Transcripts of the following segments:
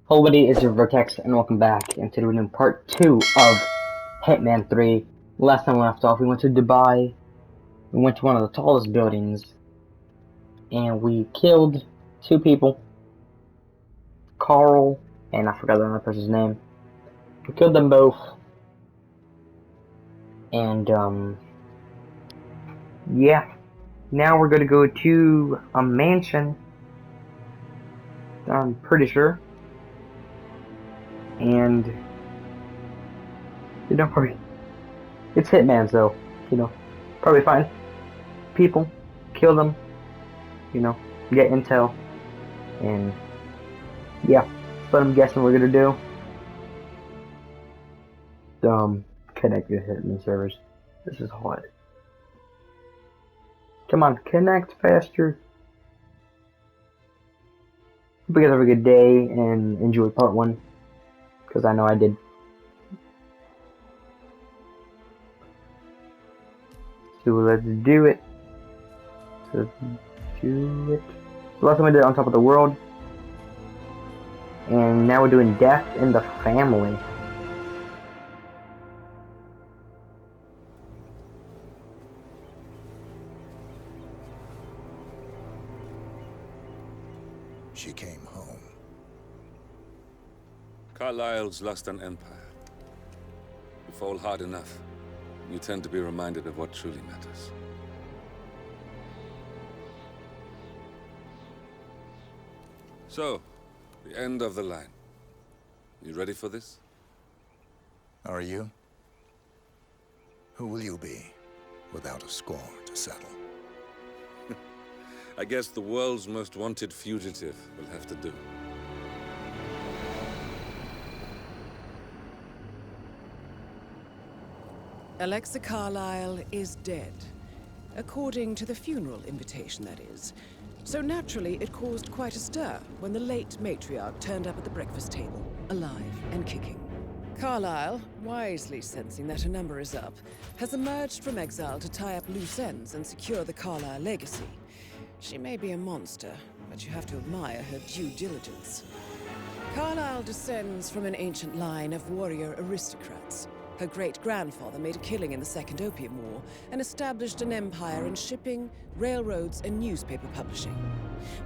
Hello buddy, it's your Vertex, and welcome back, and today we're doing part 2 of HitMan 3. Last time we left off, we went to Dubai, we went to one of the tallest buildings, and we killed 2 people, Carl, and I forgot the other person's name. We killed them both, and yeah, now we're gonna go to a mansion, I'm pretty sure, and, probably, it's HitMan, so, probably find people, kill them, get intel, and yeah, that's what I'm guessing we're gonna do. Connect your HitMan servers. This is hard. Come on, connect faster. Hope you guys have a good day and enjoy part 1, because I know I did. So let's do it. So last time I did On Top of the World, and now we're doing Death in the Family. She came home. Carlisle's lost an empire. You fall hard enough, you tend to be reminded of what truly matters. So, the end of the line. You ready for this? Are you? Who will you be, without a score to settle? I guess the world's most wanted fugitive will have to do. Alexa Carlisle is dead. According to the funeral invitation, that is. So naturally, it caused quite a stir when the late matriarch turned up at the breakfast table, alive and kicking. Carlisle, wisely sensing that her number is up, has emerged from exile to tie up loose ends and secure the Carlisle legacy. She may be a monster, but you have to admire her due diligence. Carlisle descends from an ancient line of warrior aristocrats. Her great-grandfather made a killing in the Second Opium War and established an empire in shipping, railroads, and newspaper publishing.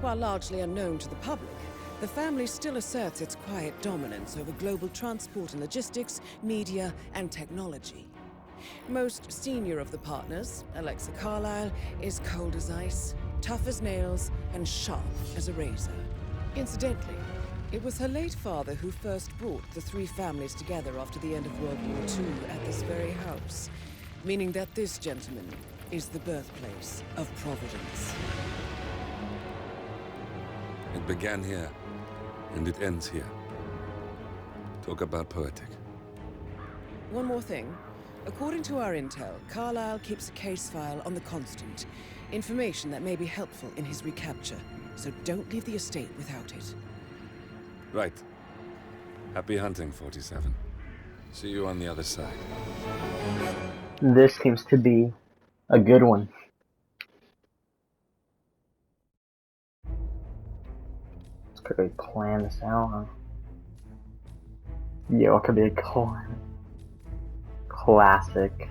While largely unknown to the public, the family still asserts its quiet dominance over global transport and logistics, media, and technology. Most senior of the partners, Alexa Carlisle, is cold as ice, tough as nails, and sharp as a razor. Incidentally, it was her late father who first brought the 3 families together after the end of World War II at this very house, meaning that this gentleman is the birthplace of Providence. It began here, and it ends here. Talk about poetic. One more thing. According to our intel, Carlisle keeps a case file on the Constant. Information that may be helpful in his recapture, so don't leave the estate without it. Right. Happy hunting, 47. See you on the other side. This seems to be a good one. Could we plan this out, huh? Yo, it could be a classic.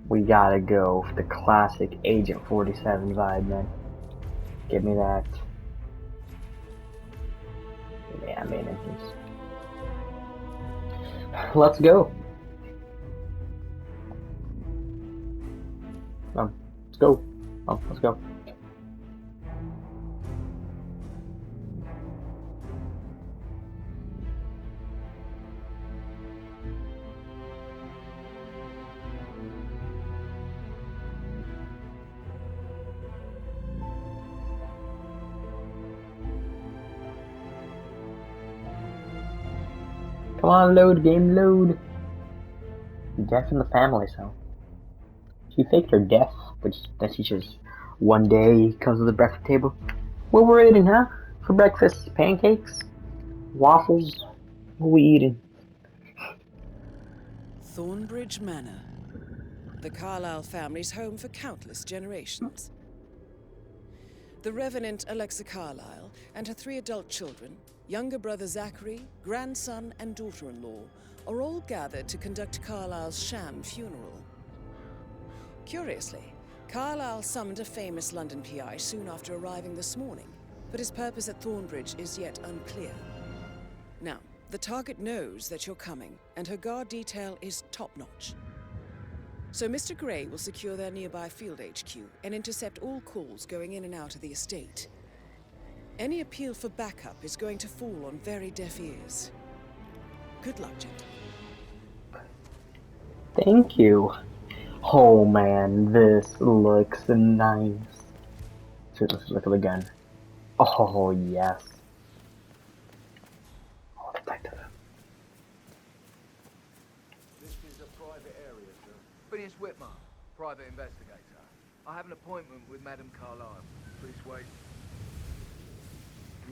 We gotta go for the classic Agent 47 vibe, man. Give me that. Yeah, main entrance. Let's go. Let's go. Let's go. Come on, load, game, load. Death in the family, so. She faked her death, but then she just one day comes to the breakfast table. What we're eating, huh? For breakfast, pancakes? Waffles? What are we eating? Thornbridge Manor. The Carlisle family's home for countless generations. The Revenant Alexa Carlisle and her 3 adult children, younger brother Zachary, grandson, and daughter-in-law, are all gathered to conduct Carlisle's sham funeral. Curiously, Carlisle summoned a famous London PI soon after arriving this morning, but his purpose at Thornbridge is yet unclear. Now, the target knows that you're coming, and her guard detail is top-notch. So Mr. Gray will secure their nearby field HQ and intercept all calls going in and out of the estate. Any appeal for backup is going to fall on very deaf ears. Good luck, gentlemen. Thank you. Oh man, this looks nice. Let's look at the gun. Oh yes. Oh, detective. This is a private area, sir. Phineas Whitmer, private investigator. I have an appointment with Madame Carlisle. Please wait.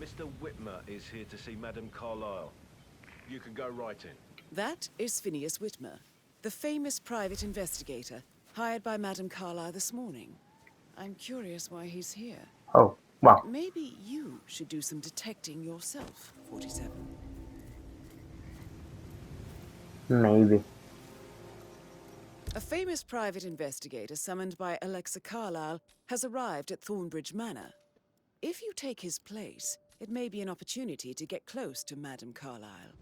Mr. Whitmer is here to see Madame Carlisle. You can go right in. That is Phineas Whitmer, the famous private investigator hired by Madame Carlisle this morning. I'm curious why he's here. Oh, wow. Maybe you should do some detecting yourself, 47. Maybe. A famous private investigator summoned by Alexa Carlisle has arrived at Thornbridge Manor. If you take his place, it may be an opportunity to get close to Madame Carlisle.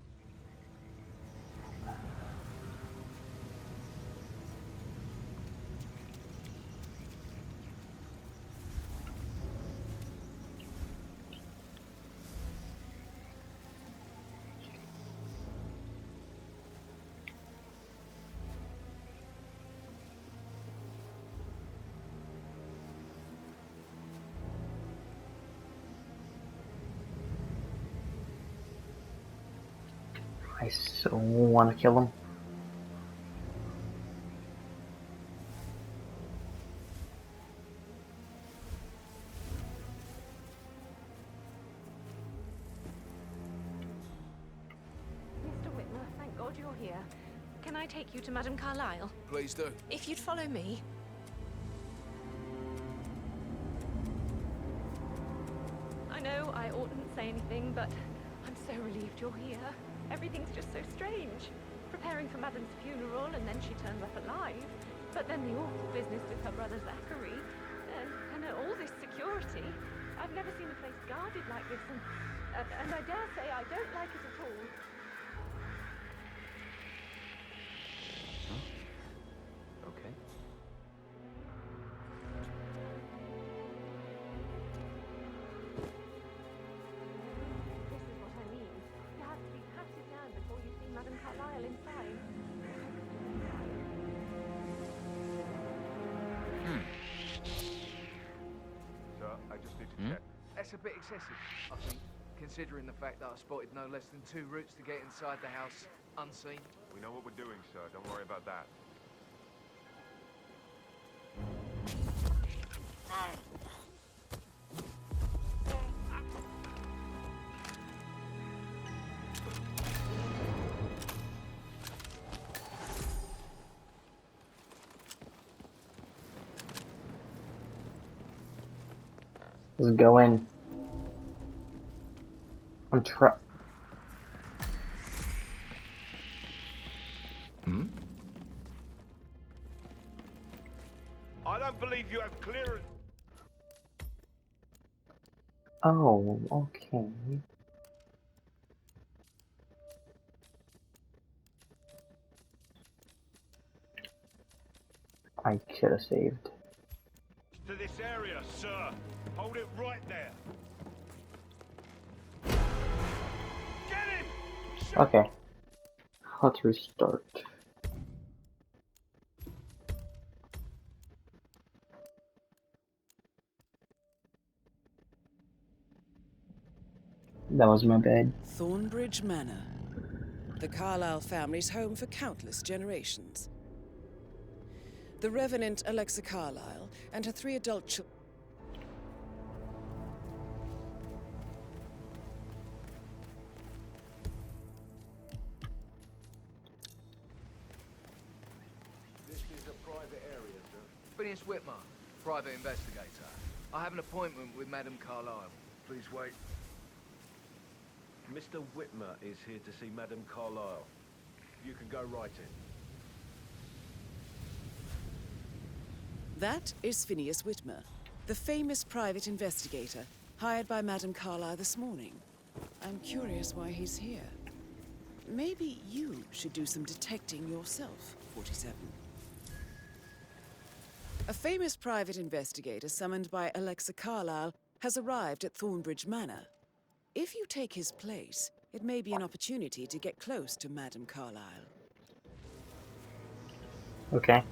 I so want to kill him. Mr. Whitmer, thank God you're here. Can I take you to Madame Carlisle? Please do. If you'd follow me. I know I oughtn't say anything, but I'm so relieved you're here. Everything's just so strange. Preparing for Madame's funeral, and then she turns up alive. But then the awful business with her brother Zachary. And all this security. I've never seen a place guarded like this, and I dare say I don't like it at all. Okay. This is what I mean. You have to be patted down before you see Madame Carlisle inside. Sir, I just need to check. That's a bit excessive, I think, considering the fact that I spotted no less than 2 routes to get inside the house unseen. We know what we're doing, sir. Don't worry about that. Let's go in. I'm try. I don't believe you have clearance. Oh, okay. I should have saved. To this area, sir. Hold it right there. Get him! Shoot! Okay. Let's restart. That was my bad. Thornbridge Manor, the Carlisle family's home for countless generations. The Revenant Alexa Carlisle and her 3 adult children. This is a private area, sir. Phineas Whitmer, private investigator. I have an appointment with Madame Carlisle. Please wait. Mr. Whitmer is here to see Madame Carlisle. You can go right in. That is Phineas Whitmer, the famous private investigator hired by Madame Carlisle this morning. I'm curious why he's here. Maybe you should do some detecting yourself, 47. A famous private investigator summoned by Alexa Carlisle has arrived at Thornbridge Manor. If you take his place, it may be an opportunity to get close to Madame Carlisle. Okay.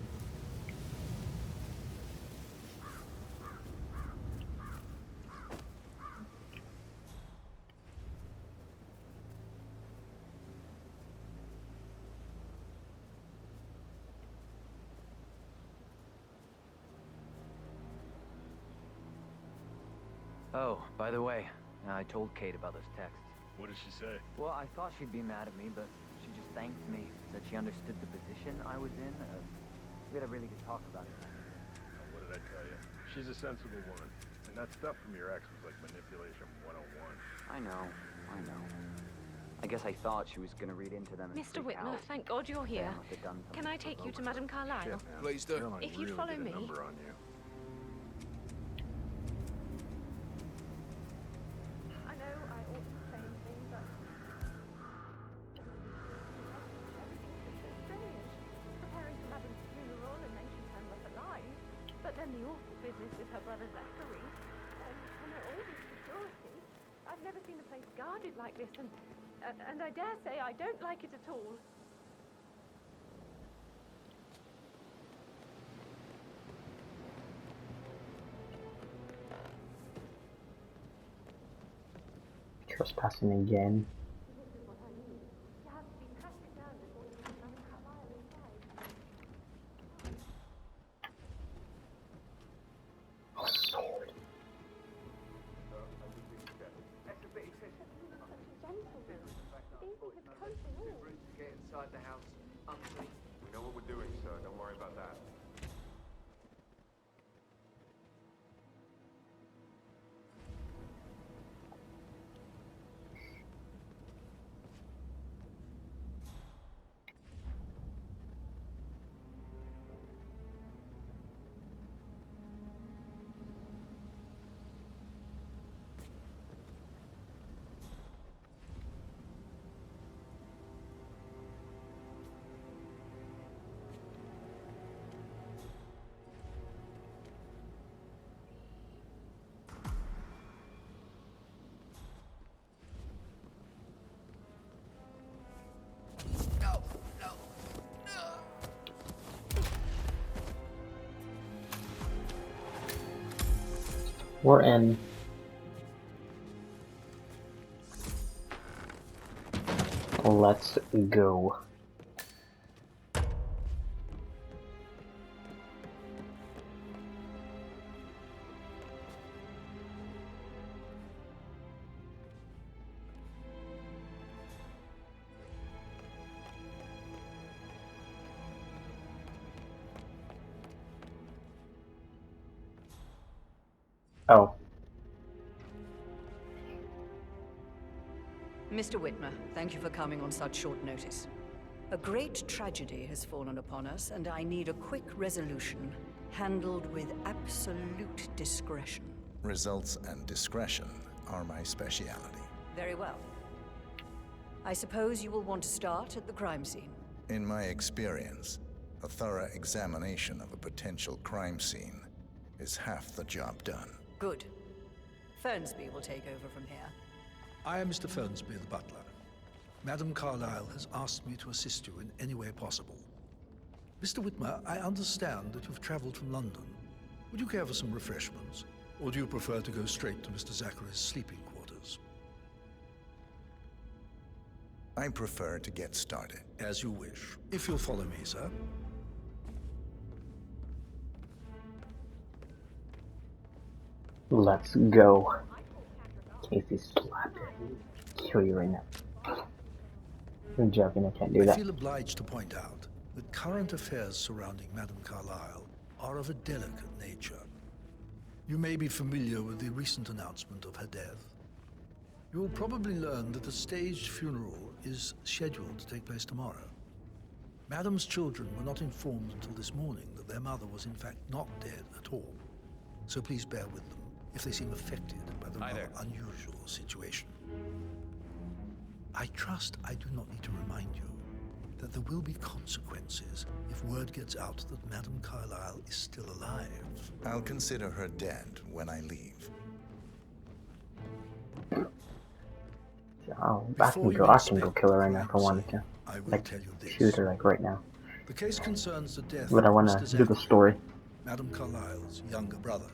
Oh, by the way, I told Kate about those texts. What did she say? Well, I thought she'd be mad at me, but she just thanked me, said she understood the position I was in. We had a really good talk about it. What did I tell you? She's a sensible woman. And that stuff from your ex was like manipulation 101. I know. I guess I thought she was gonna read into them and Mr. freak Whitmer, out. thank God you're here. Saying like they'd done Can I something take you to over Madame Carlisle? Shit, man. Please do. They'll, like, If you'd really follow get a me. number on you. I know I oughtn't say anything, but everything's so strange. Preparing for Madame's funeral, and then she turns up alive. But then the awful business with her brother Zachary, and her oldest security. I've never seen a place guarded like this, and I dare say I don't like it at all. Trespassing again. You have to be tracked down before you can Madame Carlisle inside. A sword. That's a bit excessive. Such a gentleman. Easy with coat and Two all. routes to get inside the house unseen. We know what we're doing, sir. Don't worry about that. We're in. Let's go. Oh. Mr. Whitmer, thank you for coming on such short notice. A great tragedy has fallen upon us, and I need a quick resolution, handled with absolute discretion. Results and discretion are my speciality. Very well. I suppose you will want to start at the crime scene. In my experience, a thorough examination of a potential crime scene is half the job done. Good. Fernsby will take over from here. I am Mr. Fernsby, the butler. Madame Carlisle has asked me to assist you in any way possible. Mr. Whitmer, I understand that you've traveled from London. Would you care for some refreshments? Or do you prefer to go straight to Mr. Zachary's sleeping quarters? I prefer to get started. As you wish. If you'll follow me, sir. Let's go. Casey slap you. Kill you right now. I'm joking, I can't do I that. feel obliged to point out that current affairs surrounding Madame Carlisle are of a delicate nature. You may be familiar with the recent announcement of her death. You will probably learn that a staged funeral is scheduled to take place tomorrow. Madam's children were not informed until this morning that their mother was in fact not dead at all. So please bear with them if they seem affected by the rather unusual situation. I trust I do not need to remind you that there will be consequences if word gets out that Madame Carlisle is still alive. I'll consider her dead when I leave. Oh, I can go kill her right now if I wanted to. I will Like, tell you this. shoot her like right now. The case concerns the death But I of want Mr. to do the story. Madame Carlisle's younger brother.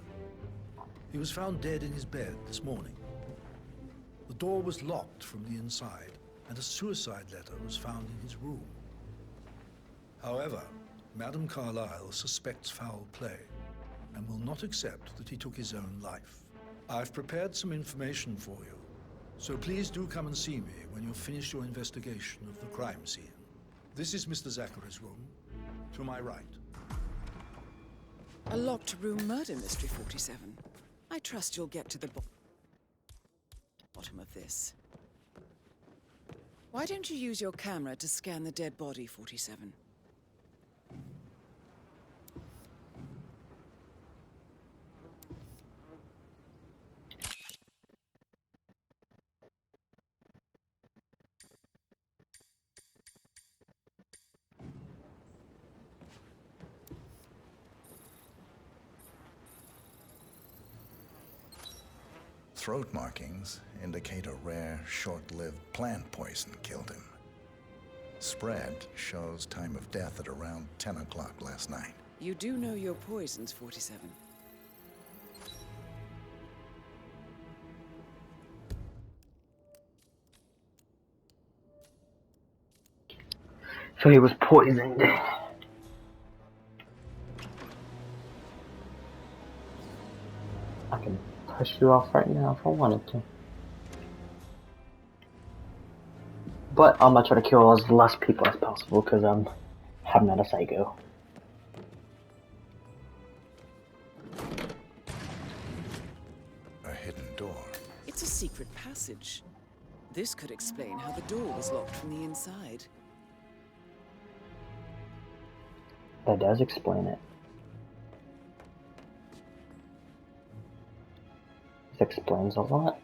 He was found dead in his bed this morning. The door was locked from the inside, and a suicide letter was found in his room. However, Madame Carlisle suspects foul play and will not accept that he took his own life. I've prepared some information for you, so please do come and see me when you've finished your investigation of the crime scene. This is Mr. Zachary's room, to my right. A locked room murder mystery, 47. I trust you'll get to the bottom of this. Why don't you use your camera to scan the dead body, 47? Throat markings indicate a rare, short-lived plant poison killed him. Spread shows time of death at around 10 o'clock last night. You do know your poisons, 47. So he was poisoned. I can push you off right now if I wanted to. But I'm gonna try to kill as less people as possible because I'm not a psycho. A hidden door. It's a secret passage. This could explain how the door was locked from the inside. That does explain it. This explains a lot.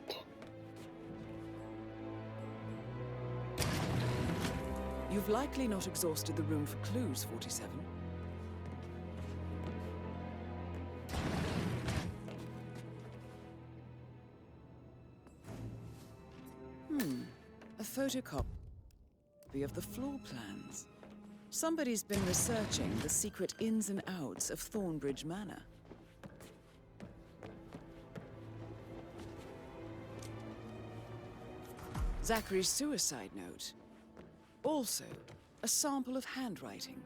You've likely not exhausted the room for clues, 47. A photocopy of the floor plans. Somebody's been researching the secret ins and outs of Thornbridge Manor. Zachary's suicide note. Also, a sample of handwriting.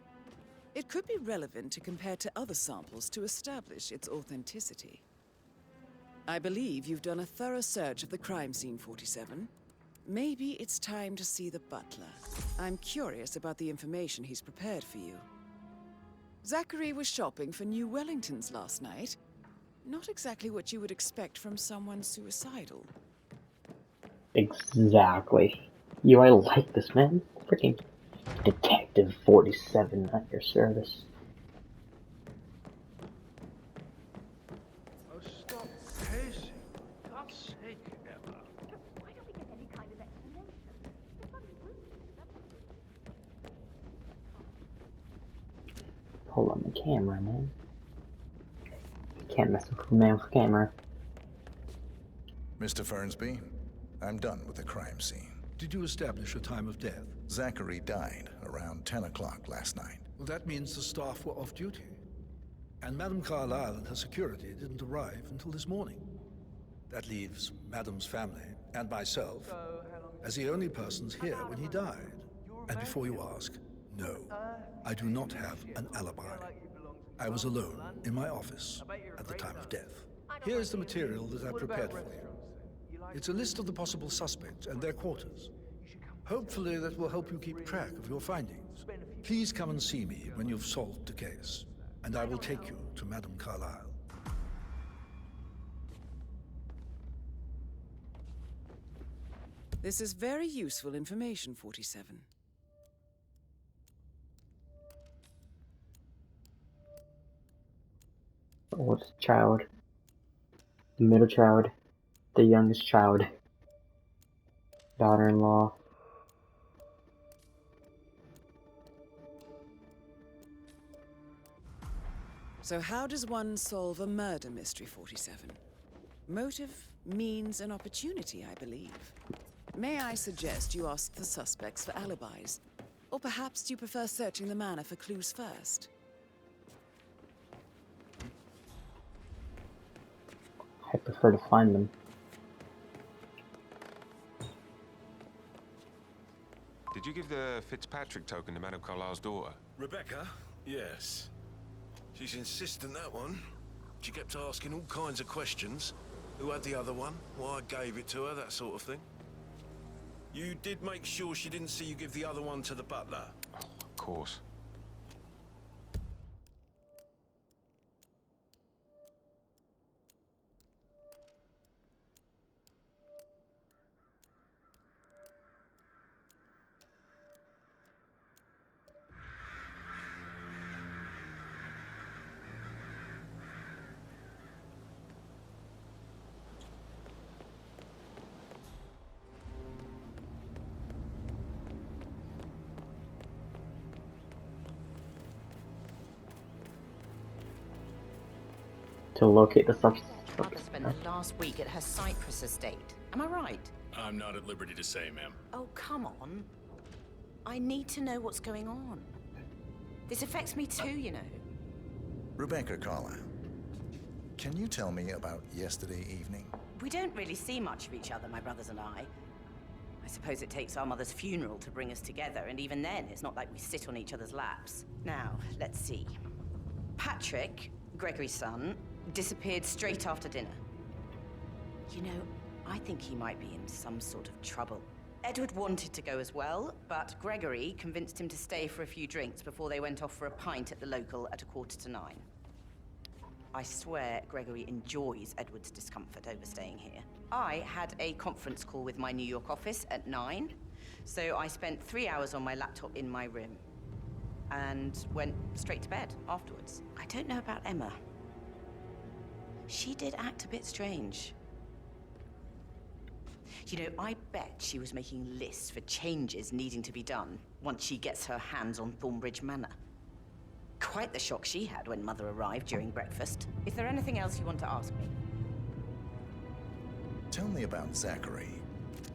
It could be relevant to compare to other samples to establish its authenticity. I believe you've done a thorough search of the crime scene, 47. Maybe it's time to see the butler. I'm curious about the information he's prepared for you. Zachary was shopping for new Wellingtons last night. Not exactly what you would expect from someone suicidal. Exactly. I like this, man. Freaking Detective 47 at your service. Oh, stop pacing. For God's sake, Emma. Why don't we get any kind of explanation? The bloody roof is Hold on the camera, man. Can't mess with a man with camera. Mr. Fernsby, I'm done with the crime scene. Did you establish a time of death? Zachary died around 10 o'clock last night. Well, that means the staff were off duty. And Madame Carlisle and her security didn't arrive until this morning. That leaves Madame's family and myself as the only persons here when he died. And before you ask, no, I do not have an alibi. I was alone in my office at the time of death. Here's the material that I prepared for you. It's a list of the possible suspects and their quarters. Hopefully that will help you keep track of your findings. Please come and see me when you've solved the case, and I will take you to Madame Carlisle. This is very useful information, 47. The oldest child, the middle child, the youngest child, daughter-in-law. So how does one solve a murder mystery, 47? Motive, means, and opportunity, I believe. May I suggest you ask the suspects for alibis? Or perhaps do you prefer searching the manor for clues first? I prefer to find them. Did you give the Fitzpatrick token to Madame Carlisle's daughter? Rebecca? Yes. She's insistent, that one. She kept asking all kinds of questions. Who had the other one? Why I gave it to her, that sort of thing. You did make sure she didn't see you give the other one to the butler? Oh, of course. To locate the Mother suspect. spent the last week at her Cyprus estate. Am I right? I'm not at liberty to say, ma'am. Oh, come on. I need to know what's going on. This affects me too, you know. Rebecca Carlisle, can you tell me about yesterday evening? We don't really see much of each other, my brothers and I. I suppose it takes our mother's funeral to bring us together, and even then, it's not like we sit on each other's laps. Now, let's see. Patrick, Gregory's son, disappeared straight after dinner. You know, I think he might be in some sort of trouble. Edward wanted to go as well, but Gregory convinced him to stay for a few drinks before they went off for a pint at the local at 8:45. I swear Gregory enjoys Edward's discomfort over staying here. I had a conference call with my New York office at 9, so I spent 3 hours on my laptop in my room and went straight to bed afterwards. I don't know about Emma. She did act a bit strange. You know, I bet she was making lists for changes needing to be done once she gets her hands on Thornbridge Manor. Quite the shock she had when Mother arrived during breakfast. Is there anything else you want to ask me? Tell me about Zachary.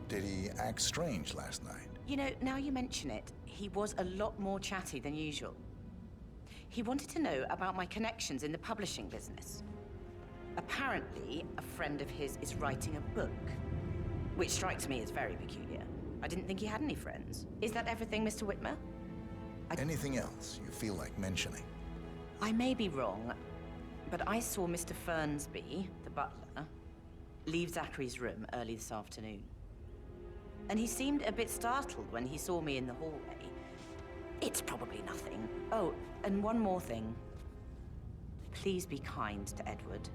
Did he act strange last night? You know, now you mention it, he was a lot more chatty than usual. He wanted to know about my connections in the publishing business. Apparently, a friend of his is writing a book, which strikes me as very peculiar. I didn't think he had any friends. Is that everything, Mr. Whitmer? Anything else you feel like mentioning? I may be wrong, but I saw Mr. Fernsby, the butler, leave Zachary's room early this afternoon. And he seemed a bit startled when he saw me in the hallway. It's probably nothing. Oh, and one more thing. Please be kind to Edward.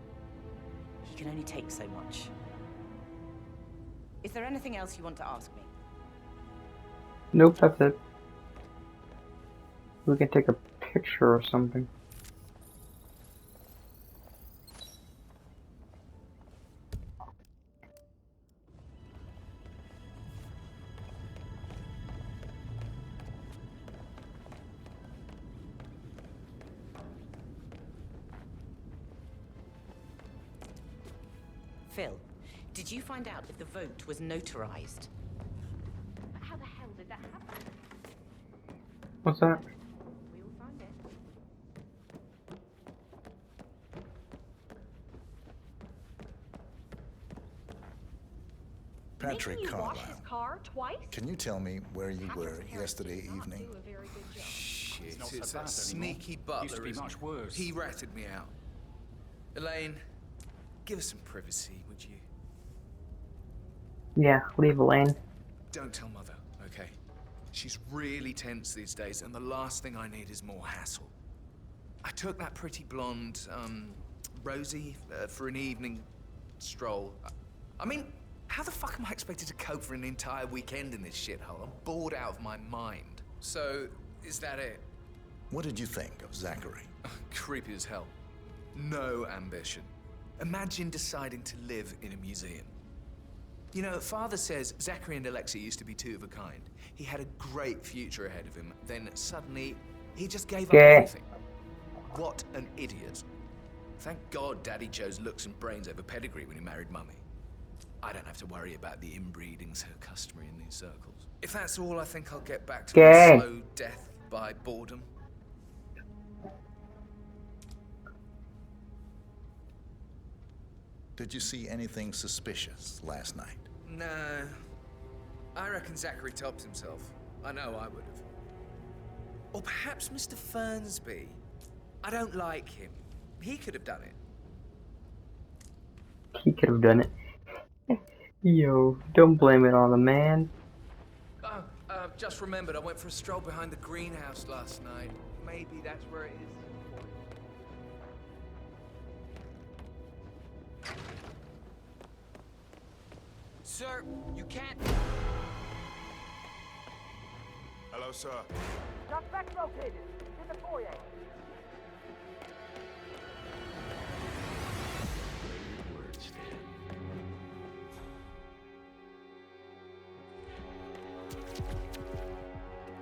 He can only take so much. Is there anything else you want to ask me? Nope, that's it. We can take a picture or something. Phil, did you find out if the vote was notarized? How the hell did that happen? What's that? We all signed it. Patrick Making you wash Carlisle, his car twice? can you tell me where you were yesterday evening? Do a very good job. Shit, not it's so that bad sneaky anymore. butler. Used to be isn't much it? worse. He ratted me out. Elaine, give us some privacy, would you? Yeah, leave Elaine. Don't tell Mother, okay? She's really tense these days, and the last thing I need is more hassle. I took that pretty blonde, Rosie, for an evening stroll. I mean, How the fuck am I expected to cope for an entire weekend in this shithole? I'm bored out of my mind. So, is that it? What did you think of Zachary? Creepy as hell. No ambition. Imagine deciding to live in a museum. You know, Father says Zachary and Alexa used to be two of a kind. He had a great future ahead of him. Then suddenly, he just gave up everything. What an idiot. Thank God Daddy chose looks and brains over pedigree when he married Mummy. I don't have to worry about the inbreeding so customary in these circles. If that's all, I think I'll get back to a slow death by boredom. Did you see anything suspicious last night? No. I reckon Zachary tops himself. I know I would have. Or perhaps Mr. Fernsby. I don't like him. He could have done it. He could have done it. Yo, don't blame it on the man. Just remembered I went for a stroll behind the greenhouse last night. Maybe that's where it is. Sir, you can't... Hello, sir. Suspect located. In the foyer.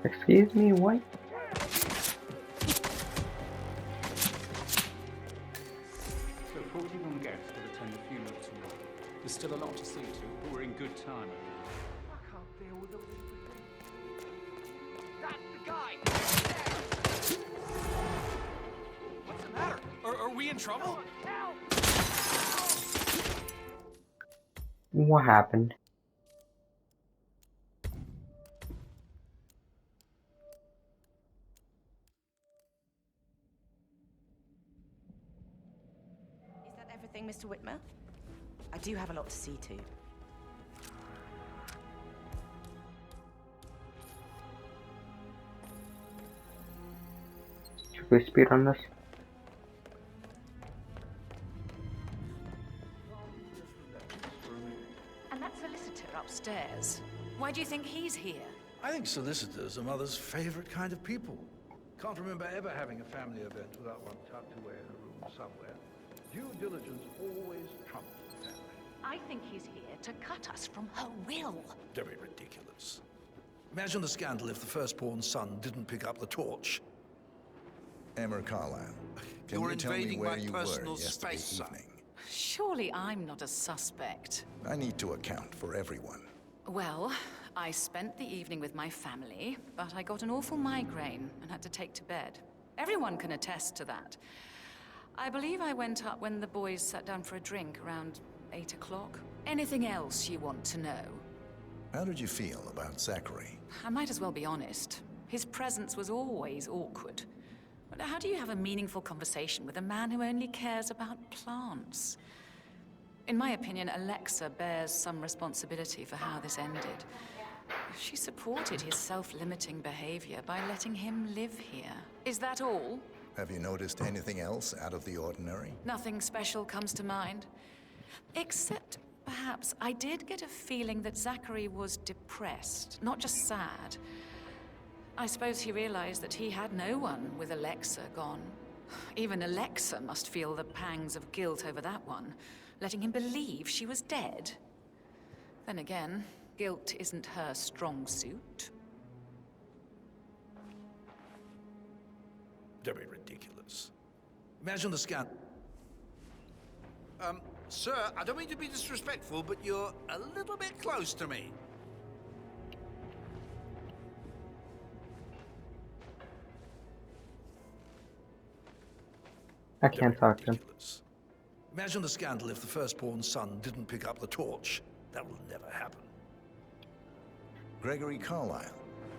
Excuse me, what? So 41 guests will attend the funeral tomorrow. There's still a lot to see to, but we're in good time. I can't deal with all this. That's the guy! What's the matter? Are we in trouble? What happened? Is that everything, Mr. Whitmer? I do have a lot to see to. Should we speed on this? And that solicitor upstairs. Why do you think he's here? I think solicitors are Mother's favorite kind of people. Can't remember ever having a family event without one tucked away in a room somewhere. Due diligence always trumps the family. I think he's here to cut us from her will. Very ridiculous. Imagine the scandal if the firstborn son didn't pick up the torch. Emmer Carlisle, can You're you tell me invading where my you personal were yesterday space, son. evening? Surely I'm not a suspect. I need to account for everyone. Well, I spent the evening with my family, but I got an awful migraine and had to take to bed. Everyone can attest to that. I believe I went up when the boys sat down for a drink around 8 o'clock. Anything else you want to know? How did you feel about Zachary? I might as well be honest. His presence was always awkward. But how do you have a meaningful conversation with a man who only cares about plants? In my opinion, Alexa bears some responsibility for how this ended. She supported his self-limiting behavior by letting him live here. Is that all? Have you noticed anything else out of the ordinary? Nothing special comes to mind. Except, perhaps, I did get a feeling that Zachary was depressed, not just sad. I suppose he realized that he had no one with Alexa gone. Even Alexa must feel the pangs of guilt over that one, letting him believe she was dead. Then again, guilt isn't her strong suit. Very ridiculous. Imagine the scandal. Sir, I don't mean to be disrespectful, but you're a little bit close to me. I can't talk to him. Imagine the scandal if the firstborn son didn't pick up the torch. That will never happen. Gregory Carlisle,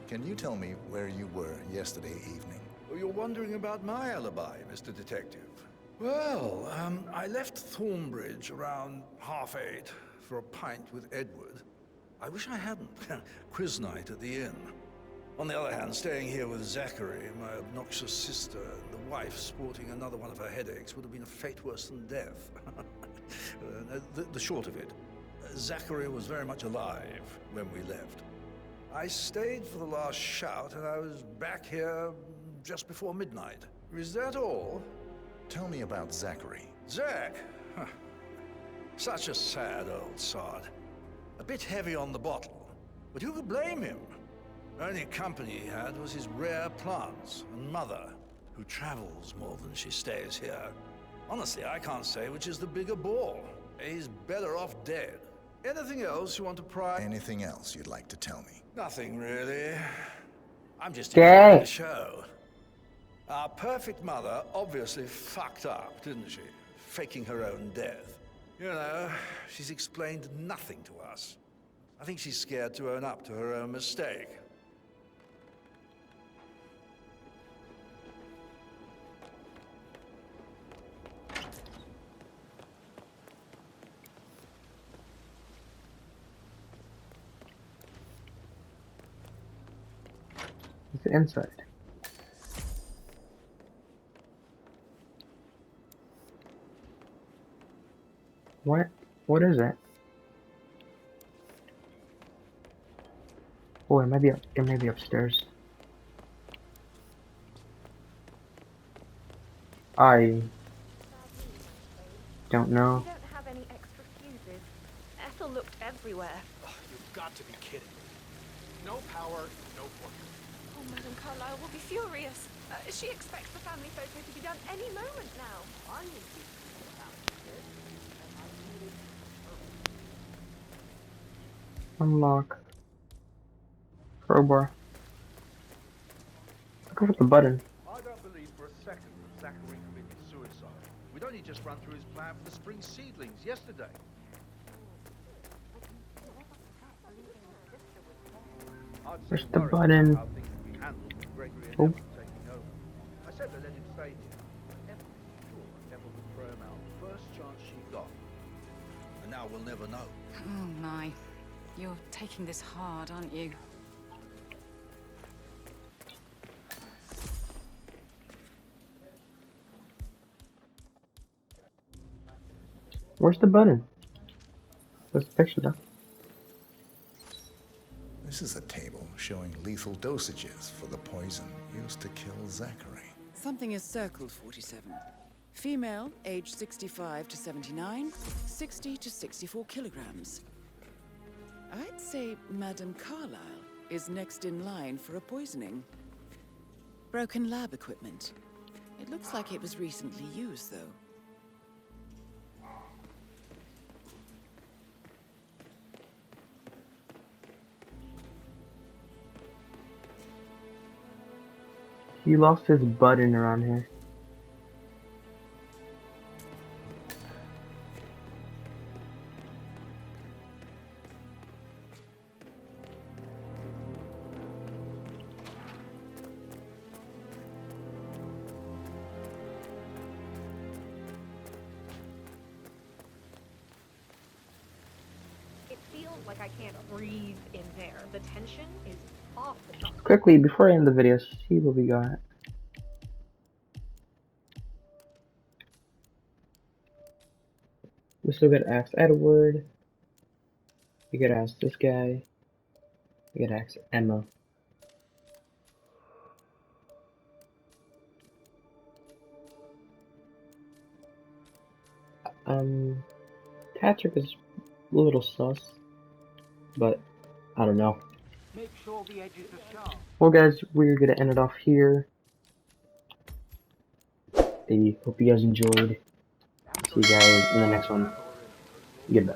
can you tell me where you were yesterday evening? Oh, you're wondering about my alibi, Mr. Detective. Well, I left Thornbridge around 8:30 for a pint with Edward. I wish I hadn't. Quiz night at the inn. On the other hand, staying here with Zachary, my obnoxious sister, and the wife sporting another one of her headaches would have been a fate worse than death. The short of it, Zachary was very much alive when we left. I stayed for the last shout, and I was back here just before midnight. Is that all? Tell me about Zachary. Zach? Huh. Such a sad old sod. A bit heavy on the bottle, but who could blame him? Only company he had was his rare plants and mother, who travels more than she stays here. Honestly, I can't say which is the bigger bore. He's better off dead. Anything else you want to pry? Anything else you'd like to tell me? Nothing really. I'm just enjoying the show. Our perfect mother obviously fucked up, didn't she? Faking her own death. You know, she's explained nothing to us. I think she's scared to own up to her own mistake. It's inside. What? What is it? Oh, it might be upstairs. I don't know. We don't have any extra fuses. Ethel looked everywhere. Oh, you've got to be kidding. No power, no work. Oh, Madame Carlisle will be furious. She expects the family photo to be done any moment now. Unlock. Crowbar. Look at the button. I don't believe for a second that Zachary committed suicide. We'd only just run through his plan for the spring seedlings yesterday. Where's the button? How things would be handled with Gregory and Oh. Ethel taking over. I said to let him stay here. Ethel was sure Ethel would throw him out the first chance she got. And now we'll never know. Oh my. You're taking this hard, aren't you? Where's the button? There's a picture though. This is a table showing lethal dosages for the poison used to kill Zachary. Something is circled, 47. Female, age 65 to 79, 60 to 64 kilograms. I'd say Madame Carlisle is next in line for a poisoning. Broken lab equipment. It looks like it was recently used, though. He lost his button around here. It feels like I can't breathe in there. The tension is off the top. Quickly, before I end the video, see what we got. We still gotta ask Edward. We gotta ask this guy. We gotta ask Emma. Patrick is a little sus, but I don't know. Make sure the edges are sharp. Well guys, we're gonna end it off here. I hope you guys enjoyed. See you guys in the next one. Goodbye.